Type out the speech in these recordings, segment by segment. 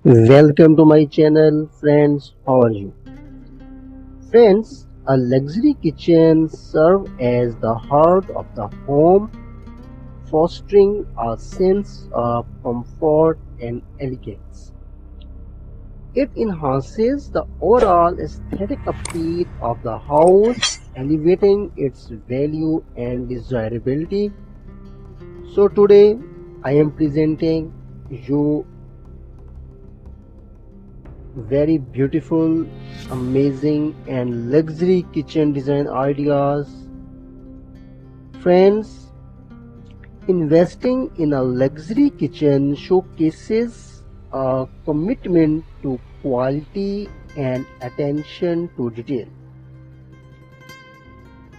Welcome to my channel, friends. How are you? Friends, a luxury kitchen serves as the heart of the home, fostering a sense of comfort and elegance. It enhances the overall aesthetic appeal of the house, elevating its value and desirability. So today, I am presenting you very beautiful, amazing and luxury kitchen design ideas. Friends, investing in a luxury kitchen showcases a commitment to quality and attention to detail.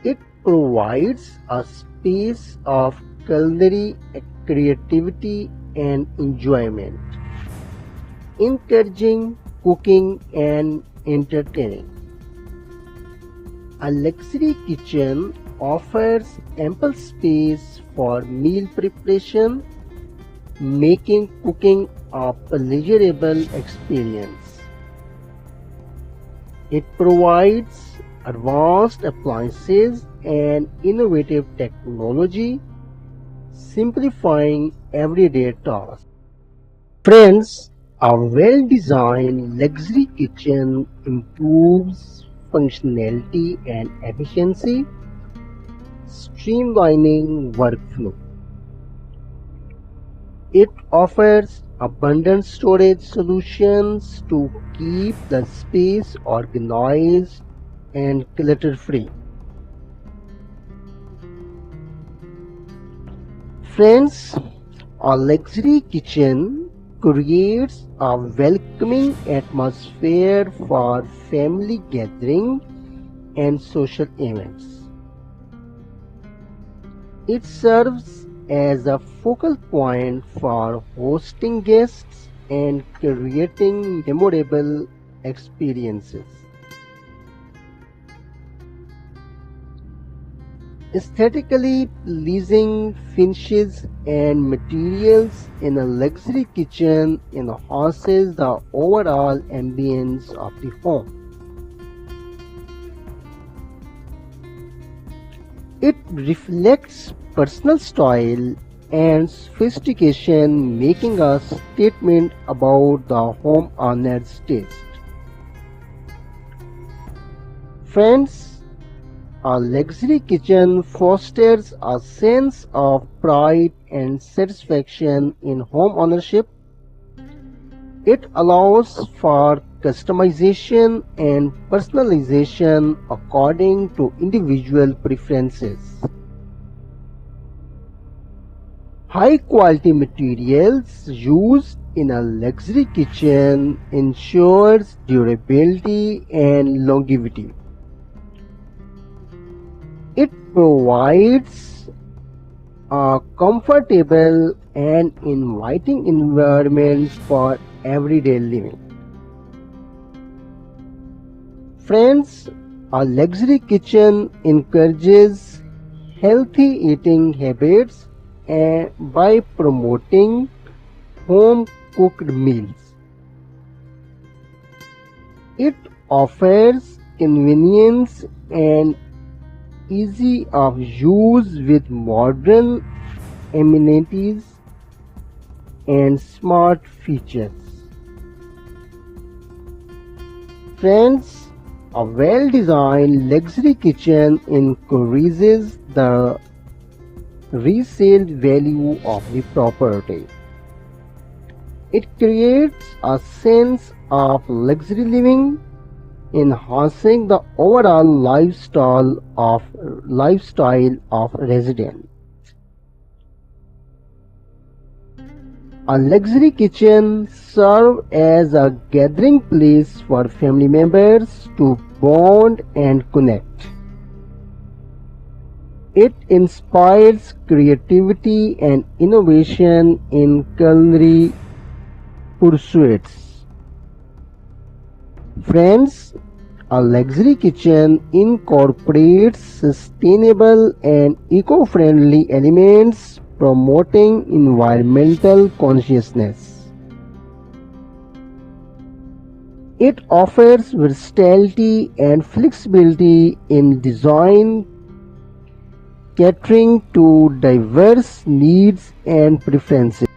It provides a space of culinary creativity and enjoyment, encouraging cooking and entertaining. A luxury kitchen offers ample space for meal preparation, making cooking a pleasurable experience. It provides advanced appliances and innovative technology, simplifying everyday tasks. Friends, a well-designed luxury kitchen improves functionality and efficiency, streamlining workflow. It offers abundant storage solutions to keep the space organized and clutter-free. Friends, a luxury kitchen creates a welcoming atmosphere for family gathering and social events. It serves as a focal point for hosting guests and creating memorable experiences. Aesthetically pleasing finishes and materials in a luxury kitchen enhances the overall ambience of the home. It reflects personal style and sophistication, making a statement about the homeowner's taste. Friends, a luxury kitchen fosters a sense of pride and satisfaction in home ownership. It allows for customization and personalization according to individual preferences. High quality materials used in a luxury kitchen ensures durability and longevity. It provides a comfortable and inviting environment for everyday living. Friends, a luxury kitchen encourages healthy eating habits and by promoting home cooked meals. It offers convenience and easy of use with modern amenities and smart features. Friends, a well-designed luxury kitchen increases the resale value of the property. It creates a sense of luxury living, enhancing the overall lifestyle of residents. A luxury kitchen serves as a gathering place for family members to bond and connect. It inspires creativity and innovation in culinary pursuits. Friends, a luxury kitchen incorporates sustainable and eco-friendly elements, promoting environmental consciousness. It offers versatility and flexibility in design, catering to diverse needs and preferences.